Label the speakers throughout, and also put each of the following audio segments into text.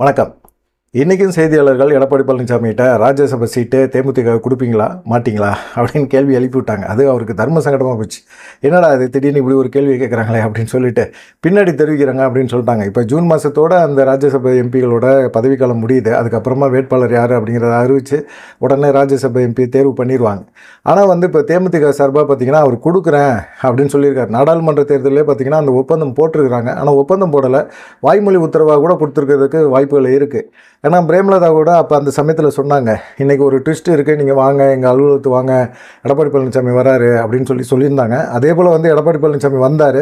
Speaker 1: வணக்கம். இன்றைக்கும் செய்தியாளர்கள் எடப்பாடி பழனிசாமிகிட்ட ராஜ்யசபா சீட்டு தேமுதிக கொடுப்பீங்களா மாட்டிங்களா அப்படின்னு கேள்வி எழுப்பி விட்டாங்க. அது அவருக்கு தர்ம சங்கடமாக போச்சு. என்னடா அது திடீர்னு இப்படி ஒரு கேள்வி கேட்குறாங்களே அப்படின்னு சொல்லிட்டு பின்னாடி தெரிவிக்கிறாங்க அப்படின்னு சொல்லிட்டாங்க. இப்போ ஜூன் மாதத்தோட அந்த ராஜ்யசபா எம்பிகளோட பதவிக்காலம் முடியுது. அதுக்கப்புறமா வேட்பாளர் யார் அப்படிங்கிறத அறிவித்து உடனே ராஜ்யசபா எம்பி தேர்வு பண்ணிடுவாங்க. ஆனால் இப்போ தேமுதிக சார்பாக பார்த்திங்கன்னா அவர் கொடுக்குறேன் அப்படின்னு சொல்லியிருக்காரு. நாடாளுமன்ற தேர்தலே பார்த்திங்கன்னா அந்த ஒப்பந்தம் போட்டிருக்கிறாங்க. ஆனால் ஒப்பந்தம் போடலை, வாய்மொழி உத்தரவாக கூட கொடுத்துருக்கிறதுக்கு வாய்ப்புகள் இருக்குது. ஏன்னா பிரேமலதா கூட அப்போ அந்த சமயத்தில் சொன்னாங்க, இன்றைக்கி ஒரு ட்விஸ்ட் இருக்குது, நீங்கள் வாங்க எங்கள் அலுவலகத்துக்கு வாங்க, எடப்பாடி பழனிசாமி வராரு அப்படின்னு சொல்லியிருந்தாங்க. அதே போல் எடப்பாடி பழனிசாமி வந்தார்.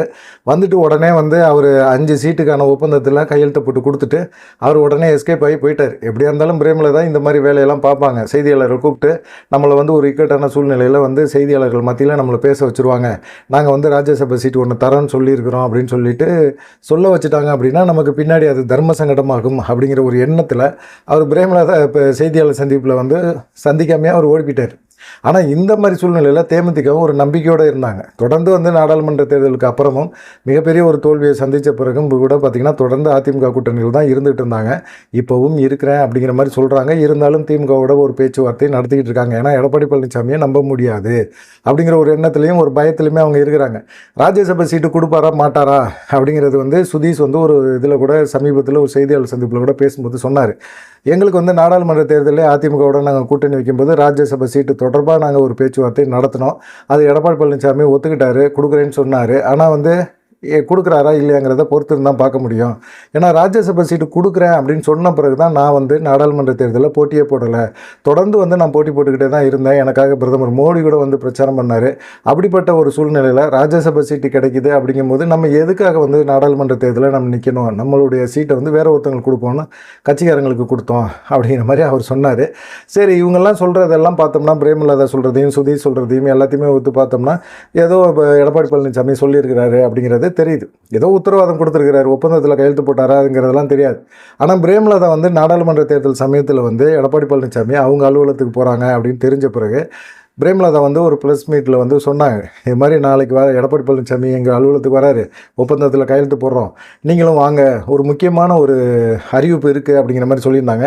Speaker 1: வந்துட்டு உடனே அவர் 5 சீட்டுக்கான ஒப்பந்தத்தில் கையெழுத்து போட்டு கொடுத்துட்டு அவர் உடனே எஸ்கேப் ஆகி போயிட்டார். எப்படியா இருந்தாலும் பிரேமலதா இந்த மாதிரி வேலையெல்லாம் பார்ப்பாங்க. செய்தியாளரை கூப்பிட்டு நம்மளை ஒரு இக்கட்டான சூழ்நிலையில் செய்தியாளர்கள் மத்தியில் நம்மளை பேச வச்சுருவாங்க. நாங்கள் ராஜ்யசபா சீட்டு ஒன்று தரோன்னு சொல்லியிருக்கிறோம் அப்படின்னு சொல்லிட்டு சொல்ல வச்சுட்டாங்க. அப்படின்னா நமக்கு பின்னாடி அது தர்ம சங்கடமாகும் அப்படிங்கிற ஒரு எண்ணத்தில் அவர் பிரேமலதா இப்போ செய்தியாளர் சந்திப்பில் சந்திக்காமையாக அவர் ஓடிப்பிட்டார். ஆனால் இந்த மாதிரி சூழ்நிலையில் தேமுதிகவும் ஒரு நம்பிக்கையோடு இருந்தாங்க. தொடர்ந்து நாடாளுமன்ற தேர்தலுக்கு அப்புறமும் மிகப்பெரிய ஒரு தோல்வியை சந்தித்த பிறகும் கூட பார்த்திங்கன்னா தொடர்ந்து அதிமுக கூட்டணியில் தான் இருந்துகிட்டு இருந்தாங்க. இப்போவும் இருக்கிறேன் அப்படிங்கிற மாதிரி சொல்கிறாங்க. இருந்தாலும் திமுகவோட ஒரு பேச்சுவார்த்தை நடத்திக்கிட்டு இருக்காங்க. ஏன்னா எடப்பாடி பழனிசாமியை நம்ப முடியாது அப்படிங்கிற ஒரு எண்ணத்துலையும் ஒரு பயத்துலையுமே அவங்க இருக்கிறாங்க. ராஜ்யசபா சீட்டு கொடுப்பாரா மாட்டாரா அப்படிங்கிறது சுதீஷ் ஒரு இதில் கூட சமீபத்தில் ஒரு செய்தியாளர் சந்திப்பில் கூட பேசும்போது சொன்னார், எங்களுக்கு நாடாளுமன்ற தேர்தலில் அதிமுகவோட நாங்கள் கூட்டணி வைக்கும்போது ராஜ்யசபா சீட்டு தொடர்பாக நாங்கள் ஒரு பேச்சுவார்த்தை நடத்தினோம். அது எடப்பாடி பழனிசாமி ஒத்துக்கிட்டாரு, கொடுக்குறேன்னு சொன்னார். ஆனால் கொடுக்குறாரா இல்லையாங்கிறத பொறுத்து தான் பார்க்க முடியும். ஏன்னா ராஜ்யசபா சீட்டு கொடுக்குறேன் அப்படின்னு சொன்ன பிறகு தான் நான் நாடாளுமன்ற தேர்தலில் போட்டியே போடலை. தொடர்ந்து நான் போட்டி போட்டுக்கிட்டே தான் இருந்தேன். எனக்காக பிரதமர் மோடி கூட பிரச்சாரம் பண்ணார். அப்படிப்பட்ட ஒரு சூழ்நிலையில் ராஜ்யசபா சீட்டு கிடைக்குது அப்படிங்கும்போது நம்ம எதுக்காக நாடாளுமன்ற தேர்தலில் நம்ம நிற்கணும், நம்மளுடைய சீட்டை வேறு ஒருத்தவங்களுக்கு கொடுப்போம்னு கட்சிக்காரங்களுக்கு கொடுத்தோம் அப்படிங்கிற மாதிரி அவர் சொன்னார். சரி, இவங்கெல்லாம் சொல்கிறதெல்லாம் பார்த்தோம்னா பிரேமலதா சொல்கிறதையும் சுதீஷ் சொல்கிறதையும் எல்லாத்தையுமே ஒத்து பார்த்தோம்னா ஏதோ எடப்பாடி பழனிசாமி சொல்லியிருக்கிறாரு அப்படிங்கிறது தெரியுது. ஏதோ உத்தரவாதம் கொடுத்துருக்கிறாரு, ஒப்பந்தத்தில் கையெழுத்து போட்டாராங்கிறதெல்லாம் தெரியாது. ஆனால் பிரேமலதா நாடாளுமன்ற தேர்தல் சமயத்தில் எடப்பாடி பழனிசாமி அவங்க அலுவலகத்துக்கு போகிறாங்க அப்படின்னு தெரிஞ்ச பிறகு பிரேமலதா ஒரு ப்ரெஸ் மீட்டில் சொன்னாங்க, இது மாதிரி நாளைக்கு எடப்பாடி பழனிசாமி எங்கள் அலுவலகத்துக்கு வராரு, ஒப்பந்தத்தில் கையெழுத்து போடுறோம், நீங்களும் வாங்க, ஒரு முக்கியமான ஒரு அறிவிப்பு இருக்குது அப்படிங்கிற மாதிரி சொல்லியிருந்தாங்க.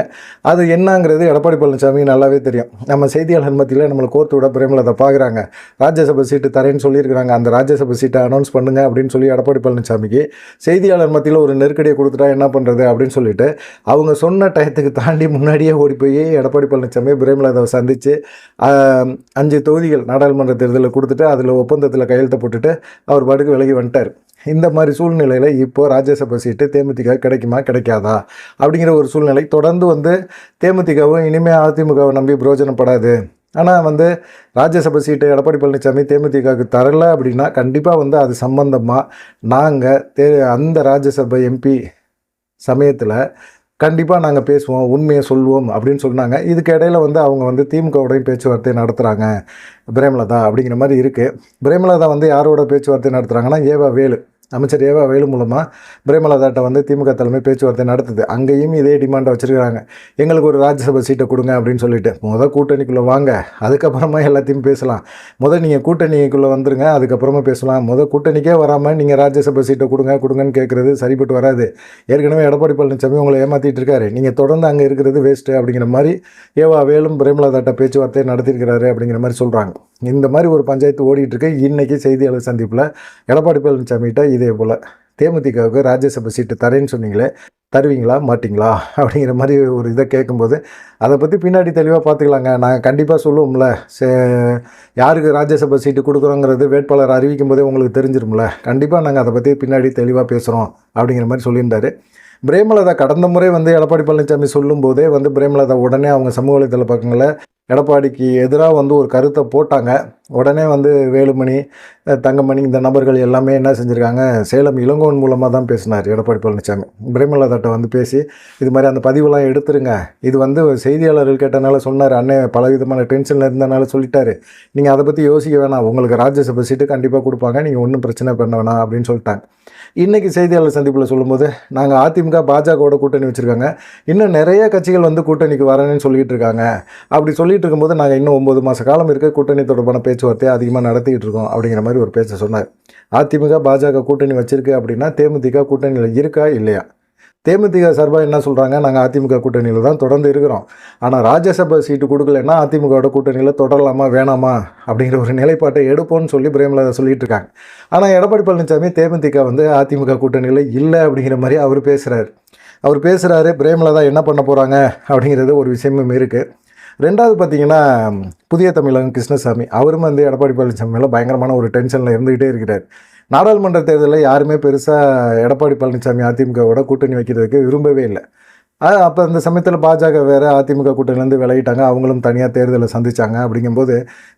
Speaker 1: அது என்னங்கிறது எடப்பாடி பழனிசாமி நல்லாவே தெரியும். நம்ம செய்தியாளர் மத்தியில் நம்மளை கோர்த்து விட பிரேமலதா பார்க்குறாங்க. ராஜ்யசபா சீட்டு தரேன்னு சொல்லியிருக்கிறாங்க, அந்த ராஜ்யசபா சீட்டை அனௌன்ஸ் பண்ணுங்க அப்படின்னு சொல்லி எடப்பாடி பழனிசாமிக்கு செய்தியாளர் மத்தியில் ஒரு நெருக்கடியை கொடுத்துட்டா என்ன பண்ணுறது அப்படின்னு சொல்லிட்டு அவங்க சொன்ன டயத்துக்கு தாண்டி முன்னாடியே ஓடி போய் எடப்பாடி பழனிசாமி பிரேமலதாவை சந்தித்து 5 தொகுதிகள் நாடாளுமன்ற தேர்தலில் கொடுத்துட்டு அதில் ஒப்பந்தத்தில் கையெழுத்து போட்டுட்டு அவர் பாட்டுக்கு விலகி வந்துட்டார். இந்த மாதிரி சூழ்நிலையில் இப்போது ராஜ்யசபா சீட்டு தேமுதிக கிடைக்குமா கிடைக்காதா அப்படிங்கிற ஒரு சூழ்நிலை தொடர்ந்து தேமுதிகவும் இனிமேல் அதிமுகவை நம்பி பிரயோஜனப்படாது. ஆனால் ராஜ்யசபா சீட்டை எடப்பாடி பழனிசாமி தேமுதிகவுக்கு தரலை அப்படின்னா கண்டிப்பாக அது சம்பந்தமாக நாங்கள் அந்த ராஜ்யசபா எம்பி சமயத்தில் கண்டிப்பாக நாங்கள் பேசுவோம், உண்மையை சொல்லுவோம் அப்படின்னு சொன்னாங்க. இதுக்கு இடையில் அவங்க திமுகவோடையும் பேச்சுவார்த்தை நடத்துகிறாங்க பிரேமலதா அப்படிங்கிற மாதிரி இருக்குது. பிரேமலதா யாரோட பேச்சுவார்த்தை நடத்துகிறாங்கன்னா ஏவா வேலு, அமைச்சர் ஏவா வேலு மூலமாக பிரேமலதாட்ட திமுக தலைமை பேச்சுவார்த்தை நடத்துது. அங்கேயும் இதே டிமாண்டை வச்சுருக்காங்க, எங்களுக்கு ஒரு ராஜ்யசபா சீட்டை கொடுங்க அப்படின்னு சொல்லிட்டு. கூட்டணிக்குள்ளே வாங்க, அதுக்கப்புறமா எல்லாத்தையும் பேசலாம். நீங்கள் கூட்டணிக்குள்ளே வந்துருங்க, அதுக்கப்புறமா பேசலாம். கூட்டணிக்கே வராமல் நீங்கள் ராஜ்யசபா சீட்டை கொடுங்கன்னு கேட்குறது சரிப்பட்டு வராது. ஏற்கனவே எடப்பாடி பழனிசாமி உங்களை ஏமாற்றிட்டு இருக்காரு, நீங்கள் தொடர்ந்து அங்கே இருக்கிறது வேஸ்ட்டு அப்படிங்கிற மாதிரி ஏவா வேலும் பிரேமலதாட்ட பேச்சுவார்த்தை நடத்தியிருக்கிறாரு அப்படிங்கிற மாதிரி சொல்கிறாங்க. இந்த மாதிரி ஒரு பஞ்சாயத்து ஓடிட்டு இருக்கு. இன்றைக்கி செய்தியாளர் சந்திப்பில் எடப்பாடி பழனிசாமிகிட்ட இதே போல் தேமுதிகவுக்கு ராஜ்யசபா சீட்டு தரேன்னு சொன்னீங்களே, தருவீங்களா மாட்டிங்களா அப்படிங்கிற மாதிரி ஒரு இதை கேட்கும்போது அதை பற்றி பின்னாடி தெளிவாக பார்த்துக்கலாங்க. நாங்கள் கண்டிப்பாக சொல்லுவோம்ல, யாருக்கு ராஜ்யசபா சீட்டு கொடுக்குறோங்கிறது வேட்பாளர் அறிவிக்கும் போதே உங்களுக்கு தெரிஞ்சிரும்ல, கண்டிப்பாக நாங்கள் அதை பற்றி பின்னாடி தெளிவாக பேசுகிறோம் அப்படிங்கிற மாதிரி சொல்லியிருந்தார். பிரேமலதா கடந்த முறை எடப்பாடி பழனிசாமி சொல்லும்போதே பிரேமலதா உடனே அவங்க சமூக வலைதள பக்கங்களை எடப்பாடிக்கு எதிராக ஒரு கருத்தை போட்டாங்க. உடனே வேலுமணி, தங்கமணி இந்த நபர்கள் எல்லாமே என்ன செஞ்சுருக்காங்க, சேலம் இளங்கோவன் மூலமாக தான் பேசினார் எடப்பாடி பழனிசாமி. பிரேமலதாட்ட பேசி இது மாதிரி அந்த பதிவெல்லாம் எடுத்துருங்க, இது செய்தியாளர்கள் கேட்டனால சொன்னார், அண்ணன் பலவிதமான டென்ஷனில் இருந்தனால சொல்லிட்டாரு, நீங்கள் அதை பற்றி யோசிக்க வேணாம், உங்களுக்கு ராஜ்யசபா சீட்டு கண்டிப்பாக கொடுப்பாங்க, நீங்கள் ஒன்றும் பிரச்சனை பண்ண வேணாம் அப்படின்னு சொல்லிட்டாங்க. இன்றைக்கி செய்தியாளர் சந்திப்பில் சொல்லும்போது நாங்கள் அதிமுக பாஜகவோட கூட்டணி வச்சுருக்காங்க, இன்னும் நிறைய கட்சிகள் கூட்டணிக்கு வரணும்னு சொல்லிகிட்டு இருக்காங்க. அப்படி சொல்லிட்டு இருக்கும்போது நாங்கள் இன்னும் 9 மாத காலம் இருக்க கூட்டணி தொடர்பான பேச்சுவார்த்தையை அதிகமாக நடத்திக்கிட்டு இருக்கோம் அப்படிங்கிற மாதிரி ஒரு பேச்சை சொன்னார். அதிமுக பாஜக கூட்டணி வச்சுருக்கு அப்படின்னா தேமுதிக கூட்டணியில் இருக்கா இல்லையா? தேமுதிக சார்பாக என்ன சொல்கிறாங்க, நாங்கள் அதிமுக கூட்டணியில் தான் தொடர்ந்து இருக்கிறோம், ஆனால் ராஜ்யசபா சீட்டு கொடுக்கலன்னா அதிமுகவோட கூட்டணியில் தொடரலாமா வேணாமா அப்படிங்கிற ஒரு நிலைப்பாட்டை எடுப்போம்னு சொல்லி பிரேமலதா சொல்லிட்டு இருக்காங்க. ஆனால் எடப்பாடி பழனிசாமி தேமுதிக வந்து அதிமுக கூட்டணியில் இல்லை அப்படிங்கிற மாதிரி அவர் பேசுகிறாரு. பிரேமலதா என்ன பண்ண போகிறாங்க அப்படிங்கிறது ஒரு விஷயமும் இருக்குது. ரெண்டாவது பார்த்தீங்கன்னா, புதிய தமிழகம் கிருஷ்ணசாமி அவரும் வந்து எடப்பாடி பழனிசாமி மேலே பயங்கரமான ஒரு டென்ஷனில் இருந்துக்கிட்டே இருக்கிறார். நாடாளுமன்ற தேர்தலில் யாருமே பெருசாக எடப்பாடி பழனிசாமி அதிமுகவோட கூட்டணி வைக்கிறதுக்கு விரும்பவே இல்லை. அப்போ அந்த சமயத்தில் பாஜக வேறு அதிமுக கூட்டணிலேருந்து விலகிட்டாங்க, அவங்களும் தனியாக தேர்தலை சந்தித்தாங்க. அப்படிங்கும்போது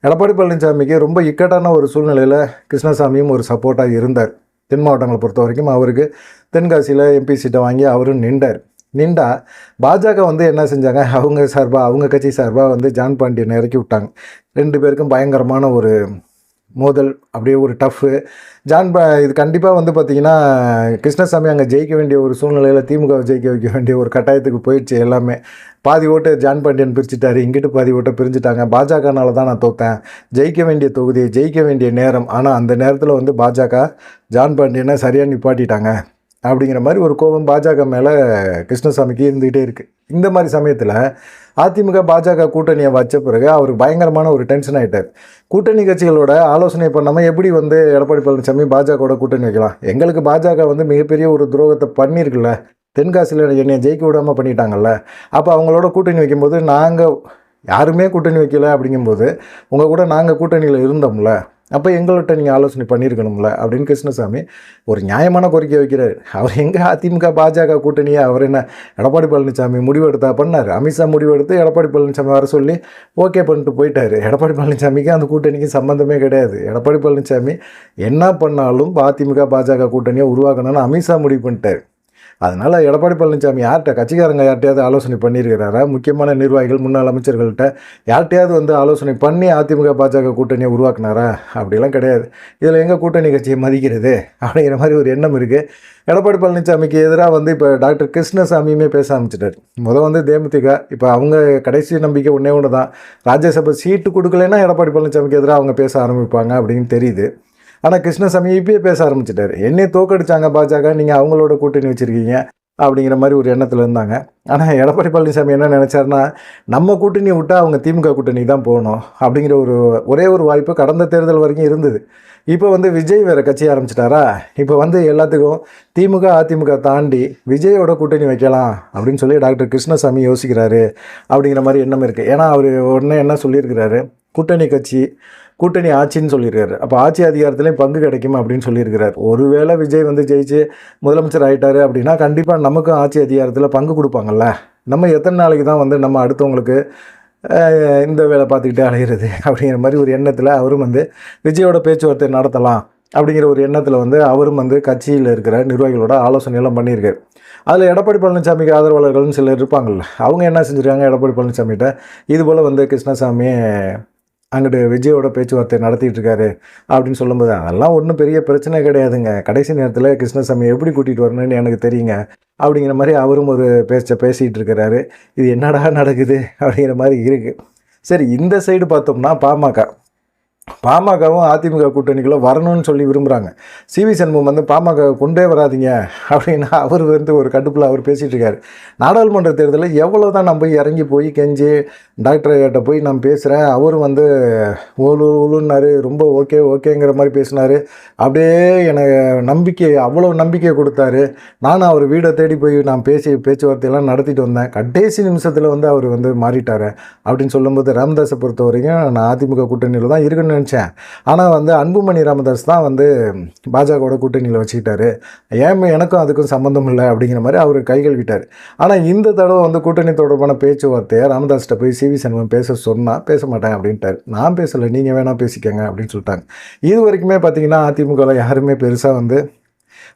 Speaker 1: எடப்பாடி பழனிசாமிக்கு ரொம்ப இக்கட்டான ஒரு சூழ்நிலையில் கிருஷ்ணசாமியும் ஒரு சப்போர்ட்டாக இருந்தார். தென் மாவட்டங்களை பொறுத்த வரைக்கும் அவருக்கு தென்காசியில் எம்பி சீட்டை வாங்கி அவரும் நின்றா பாஜக வந்து என்ன செஞ்சாங்க, அவங்க கட்சி சார்பாக வந்து ஜான் பாண்டியனை இறக்கி விட்டாங்க. 2 பேருக்கும் பயங்கரமான ஒரு மோதல், அப்படியே ஒரு டஃப்பு. இது கண்டிப்பாக வந்து பார்த்திங்கன்னா கிருஷ்ணசாமி அங்கே ஜெயிக்க வேண்டிய ஒரு சூழ்நிலையில் திமுக ஜெயிக்க வைக்க வேண்டிய ஒரு கட்டாயத்துக்கு போயிடுச்சு. எல்லாமே பாதி ஓட்டு ஜான் பாண்டியன் பிரிச்சுட்டாரு, இங்கிட்டு பாதி ஓட்டை பிரிஞ்சுட்டாங்க. பாஜகனால தான் நான் தோற்றேன், ஜெயிக்க வேண்டிய தொகுதி, ஜெயிக்க வேண்டிய நேரம், ஆனால் அந்த நேரத்தில் வந்து பாஜக ஜான் பாண்டியனை சரியாக நிப்பாட்டிட்டாங்க அப்படிங்கிற மாதிரி ஒரு கோபம் பாஜக மேலே கிருஷ்ணசாமிக்கு இருந்துகிட்டே இருக்குது. இந்த மாதிரி சமயத்தில் அதிமுக பாஜக கூட்டணியை வச்ச பிறகு அவர் பயங்கரமான ஒரு டென்ஷன் ஆகிட்டார். கூட்டணி கட்சிகளோட ஆலோசனை பண்ணாமல் எப்படி வந்து எடப்பாடி பழனிசாமி பாஜகவோட கூட்டணி வைக்கலாம்? எங்களுக்கு பாஜக வந்து மிகப்பெரிய ஒரு துரோகத்தை பண்ணியிருக்குல்ல, தென்காசியில் என்னை ஜெயிக்க விடாமல் பண்ணிட்டாங்கல்ல, அப்போ அவங்களோட கூட்டணி வைக்கும்போது நாங்கள் யாருமே கூட்டணி வைக்கல அப்படிங்கும்போது உங்கள் கூட நாங்கள் கூட்டணியில் இருந்தோம்ல, அப்போ எங்கள்கிட்ட நீங்கள் ஆலோசனை பண்ணியிருக்கணும்ல அப்படின்னு கிருஷ்ணசாமி ஒரு நியாயமான கோரிக்கை வைக்கிறார். அவர் எங்கே அதிமுக பாஜக கூட்டணியை அவர் என்ன எடப்பாடி பழனிசாமி முடிவெடுத்தா பண்ணார்? அமித்ஷா முடிவெடுத்து எடப்பாடி பழனிசாமி வர சொல்லி ஓகே பண்ணிட்டு போயிட்டார். எடப்பாடி பழனிசாமிக்கு அந்த கூட்டணிக்கு சம்மந்தமே கிடையாது. எடப்பாடி பழனிசாமி என்ன பண்ணாலும் அதிமுக பாஜக கூட்டணியை உருவாக்கணும்னு அமித்ஷா முடிவு பண்ணிட்டார். அதனால் எடப்பாடி பழனிசாமி கட்சிக்காரங்க யார்கிட்டையாவது ஆலோசனை பண்ணியிருக்கிறாரா? முக்கியமான நிர்வாகிகள், முன்னாள் அமைச்சர்கள்ட்ட யார்கிட்டையாவது வந்து ஆலோசனை பண்ணி அதிமுக பாஜக கூட்டணியை உருவாக்குனாரா? அப்படிலாம் கிடையாது. இதில் எங்கள் கூட்டணி கட்சியை மதிக்கிறது அப்படிங்கிற மாதிரி ஒரு எண்ணம் இருக்குது. எடப்பாடி பழனிசாமிக்கு எதிராக வந்து இப்போ டாக்டர் கிருஷ்ணசாமியுமே பேச ஆரம்பிச்சிட்டார். வந்து தேமுதிக இப்போ அவங்க கடைசி நம்பிக்கை ஒன்று தான், ராஜ்யசபா சீட்டு கொடுக்கலைன்னா எடப்பாடி பழனிசாமிக்கு எதிராக அவங்க பேச ஆரம்பிப்பாங்க அப்படின்னு தெரியுது. ஆனால் கிருஷ்ணசாமி இப்பயே பேச ஆரம்பிச்சிட்டார். என்னை தோக்கடிச்சாங்க பாஜக, நீங்கள் அவங்களோட கூட்டணி வச்சுருக்கீங்க அப்படிங்கிற மாதிரி ஒரு எண்ணத்தில் இருந்தாங்க. ஆனால் எடப்பாடி பழனிசாமி என்ன நினச்சாருன்னா, நம்ம கூட்டணியை விட்டால் அவங்க திமுக கூட்டணிக்கு தான் போகணும் அப்படிங்கிற ஒரே ஒரு வாய்ப்பு கடந்த தேர்தல் வரைக்கும் இருந்தது. இப்போ வந்து விஜய் வேறு கட்சி ஆரம்பிச்சிட்டாரா, இப்போ வந்து எல்லாத்துக்கும் திமுக அதிமுக தாண்டி விஜயோட கூட்டணி வைக்கலாம் அப்படின்னு சொல்லி டாக்டர் கிருஷ்ணசாமி யோசிக்கிறாரு அப்படிங்கிற மாதிரி எண்ணம் இருக்குது. ஏன்னா அவர் உடனே என்ன சொல்லியிருக்கிறாரு, கூட்டணி ஆட்சின்னு சொல்லியிருக்காரு. அப்போ ஆட்சி அதிகாரத்துலேயும் பங்கு கிடைக்கும் அப்படின்னு சொல்லியிருக்கிறார். ஒருவேளை விஜய் வந்து ஜெயிச்சு முதலமைச்சர் ஆகிட்டாரு அப்படின்னா கண்டிப்பாக நமக்கும் ஆட்சி அதிகாரத்தில் பங்கு கொடுப்பாங்கல்ல. நம்ம எத்தனை நாளைக்கு தான் வந்து நம்ம அடுத்தவங்களுக்கு இந்த வேலை பார்த்துக்கிட்டே அலைகிறது அப்படிங்கிற மாதிரி ஒரு எண்ணத்தில் அவரும் வந்து விஜயோட பேச்சுவார்த்தை நடத்தலாம் அப்படிங்கிற ஒரு எண்ணத்தில் வந்து அவரும் வந்து கட்சியில் இருக்கிற நிர்வாகிகளோட ஆலோசனையெல்லாம் பண்ணியிருக்காரு. அதில் எடப்பாடி பழனிசாமிக்கு ஆதரவாளர்கள்னு சிலர் இருப்பாங்கள்ல, அவங்க என்ன செஞ்சுருக்காங்க, எடப்பாடி பழனிசாமிகிட்ட இதுபோல் வந்து கிருஷ்ணசாமி அங்கிட்டு விஜயோட பேச்சுவார்த்தை நடத்திட்டு இருக்காரு அப்படின்னு சொல்லும்போது அதெல்லாம் ஒன்றும் பெரிய பிரச்சனை கிடையாதுங்க, கடைசி நேரத்தில் கிருஷ்ணசாமி எப்படி கூட்டிகிட்டு வரணும்னு எனக்கு தெரியுங்க அப்படிங்கிற மாதிரி அவரும் ஒரு பேசிகிட்டு இருக்கிறாரு. இது என்னடா நடக்குது அப்படிங்கிற மாதிரி இருக்குது. சரி, இந்த சைடு பார்த்தோம்னா பாமகவும் அதிமுக கூட்டணிக்குள்ளே வரணும்னு சொல்லி விரும்புகிறாங்க. சிவி சண்முகம் வந்து பாமக கொண்டே வராதிங்க அப்படின்னு அவர் வந்து ஒரு கடுப்பில் அவர் பேசிகிட்டு இருக்கார். நாடாளுமன்ற தேர்தலில் எவ்வளோ தான் நம்ம இறங்கி போய் கெஞ்சி டாக்டர்கிட்ட போய் நான் பேசுகிறேன், அவரும் வந்து ஓலுன்னாரு, ரொம்ப ஓகேங்கிற மாதிரி பேசினார். அப்படியே எனக்கு அவ்வளோ நம்பிக்கை கொடுத்தாரு. நானும் அவர் வீடை தேடி போய் நான் பேச்சுவார்த்தையெல்லாம் நடத்திட்டு வந்தேன். கடைசி நிமிஷத்தில் வந்து அவர் வந்து மாறிட்டார் அப்படின்னு சொல்லும்போது ராமதாஸை பொறுத்த வரைக்கும் நான் அதிமுக கூட்டணியில் தான் இருக்குன்னு நினச்சேன். ஆனால் வந்து அன்புமணி ராமதாஸ் தான் வந்து பாஜகவோட கூட்டணியில் வச்சுக்கிட்டாரு, எனக்கும் அதுக்கும் சம்மந்தம் இல்லை அப்படிங்கிற மாதிரி அவர் கைகழுவிட்டார். ஆனால் இந்த தடவை வந்து கூட்டணி தொடர்பான பேச்சுவார்த்தையை ராமதாஸ்கிட்ட போய் சிவி சண்முகம் பேச மாட்டேன் அப்படின்ட்டார். நான் பேசலை, நீங்கள் வேணால் பேசிக்கங்க அப்படின்னு சொல்லிட்டாங்க. இது வரைக்குமே பார்த்தீங்கன்னா அதிமுகவில் யாருமே பெருசாக வந்து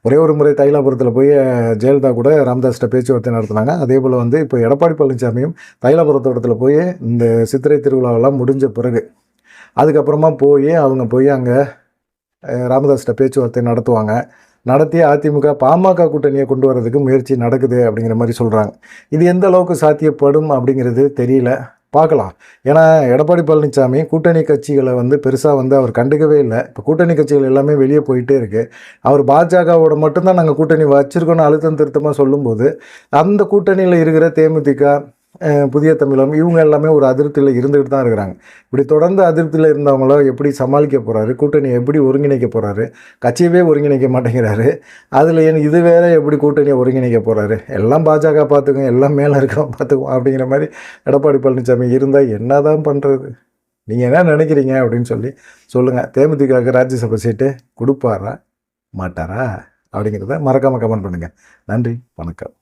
Speaker 1: ஒரே ஒரு முறை தைலாபுரத்தில் போய் ஜெயலலிதா கூட ராமதாஸ்கிட்ட பேச்சுவார்த்தை நடத்தினாங்க. அதே போல் வந்து இப்போ எடப்பாடி பழனிசாமியும் தைலாபுரத்தோட்டத்தில் போய் இந்த சித்திரை திருவிழாவெல்லாம் முடிஞ்ச பிறகு அதுக்கப்புறமா அவங்க போய் அங்கே ராமதாஸ்கிட்ட பேச்சுவார்த்தை நடத்தி அதிமுக பாமக கூட்டணியை கொண்டு வரதுக்கு முயற்சி நடக்குது அப்படிங்கிற மாதிரி சொல்கிறாங்க. இது எந்த அளவுக்கு சாத்தியப்படும் அப்படிங்கிறது தெரியல. பார்க்கலாம். ஏன்னா எடப்பாடி பழனிசாமி கூட்டணி கட்சிகளை வந்து பெருசாக வந்து அவர் கண்டுக்கவே இல்லை. இப்போ கூட்டணி கட்சிகள் எல்லாமே வெளியே போயிட்டே இருக்குது. அவர் பாஜகவோட மட்டும்தான் நாங்கள் கூட்டணி வச்சுருக்கோன்னு அழுத்தம் திருத்தமாக சொல்லும்போது, அந்த கூட்டணியில் இருக்கிற தேமுதிக, புதிய தமிழகம் இவங்க எல்லாமே ஒரு அதிருப்தியில் இருந்துகிட்டு தான் இருக்கிறாங்க. இப்படி தொடர்ந்து அதிருப்தியில் இருந்தவங்கள எப்படி சமாளிக்க போகிறாரு, கூட்டணியை எப்படி ஒருங்கிணைக்க போகிறாரு, கட்சியவே ஒருங்கிணைக்க மாட்டேங்கிறாரு. அதில் இது வேற எப்படி கூட்டணியை ஒருங்கிணைக்க போகிறாரு, எல்லாம் பாஜக பார்த்துக்கும், எல்லாம் மேலே இருக்கவங்க பார்த்துக்கும் அப்படிங்கிற மாதிரி எடப்பாடி பழனிசாமி இருந்தால் என்ன தான் பண்ணுறது? நீங்கள் என்ன நினைக்கிறீங்க அப்படின்னு சொல்லி சொல்லுங்கள். தேமுதிகவுக்கு ராஜ்யசபா சீட்டு கொடுப்பாரா மாட்டாரா அப்படிங்கிறத மறக்காமல் கமெண்ட் பண்ணுங்கள். நன்றி, வணக்கம்.